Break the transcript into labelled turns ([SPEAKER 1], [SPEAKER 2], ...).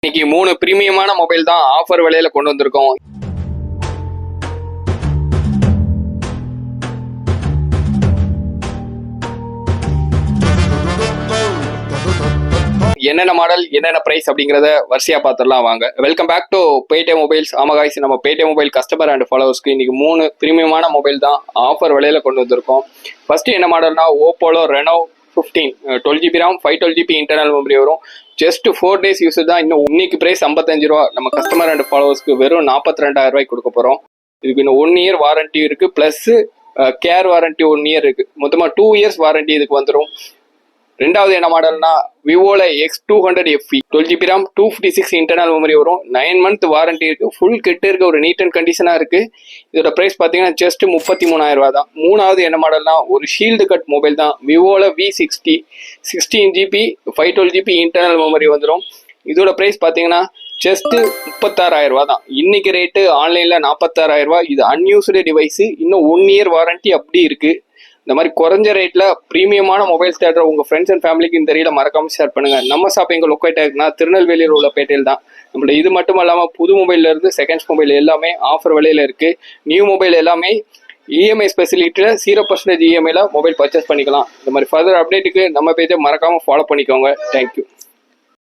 [SPEAKER 1] இன்னைக்கு 3 பிரீமியமான மொபைல் தான் ஆஃபர் விலையில கொண்டு வந்திருக்கோம். என்னென்ன மாடல் என்னென்ன பிரைஸ் அப்படிங்கறத வரிசையா பார்த்துடலாம் வாங்க. Welcome back to Paytm mobiles. ஆமா காய்ஸ், நம்ம பேடிஎம் மொபைல் கஸ்டமர் அண்ட் ஃபாலோவர்ஸ்க்கு இன்னைக்கு 3 பிரீமியமான மொபைல் தான் ஆஃபர் விலையில கொண்டு வந்திருக்கோம். ஃபர்ஸ்ட் என்ன மாடல்னா ஓப்போல Reno 15 12GB RAM 512GB internal memory வரும். ஜஸ்ட் 4 days யூஸ் தான். இன்னைக்கு பிரைஸ் 55 ரூபா. நம்ம கஸ்டமர் அண்ட் ஃபாலோவர்ஸ்க்கு வெறும் 42,000 ரூபாய்க்கு கொடுக்க போறோம். இதுக்கு இன்னும் 1 year வாரண்டி இருக்கு, பிளஸ் கேர் வாரண்டி 1 year இருக்கு. மொத்தமா 2 years வாரண்டி இதுக்கு வந்துடும். ரெண்டாவது என்ன மாடல்னா விவோல X200 FE 12GB RAM 256 internal memory வரும். 9 month வாரண்டி இருக்கு. ஃபுல் கிட் இருக்கு, ஒரு நீட் அண்ட் கண்டிஷனா இருக்கு. இதோட பிரைஸ் பாத்தீங்கன்னா ஜஸ்ட் 33,000 ரூபாய் தான். மூணாவது என்ன மாடல்னா ஒரு ஷீல்டு கட் மொபைல் தான். விவோல V60 16GB 512GB internal memory வந்துடும். இதோட பிரைஸ் பாத்தீங்கன்னா ஜஸ்ட் 36,000 ரூபாய் தான். இன்னைக்கு ரேட்டு ஆன்லைன்ல 46,000 ரூபாய். இது அன்யூஸ்டு டிவைஸ், இன்னும் 1 year வாரண்டி அப்படி இருக்கு. இந்த மாதிரி குறைஞ்ச ரேட்ல பிரீமியமான மொபைல்ஸ் தேடுற உங்க ஃப்ரெண்ட்ஸ் அண்ட் ஃபேமிலிக்கு இந்த ரீல மறக்காம ஷேர் பண்ணுங்க. நம்ம ஷாப் எங்க லொக்கேட் ஆகுதுன்னா திருநெல்வேலியில் உள்ள பேட்டையில் தான். நம்மளோட இது மட்டும் இல்லாம புது மொபைல்ல இருந்து செகண்ட்ஸ் மொபைல் எல்லாமே ஆஃபர் விலையில இருக்கு. நியூ மொபைல் எல்லாமே இஎம்ஐ ஸ்பெசிலிட்டியில 0% இஎம்ஐல மொபைல் பர்ச்சேஸ் பண்ணிக்கலாம். இந்த மாதிரி ஃபர்தர் அப்டேட்டுக்கு நம்ம பேஜை மறக்காம ஃபாலோ பண்ணிக்கோங்க. தேங்க்யூ.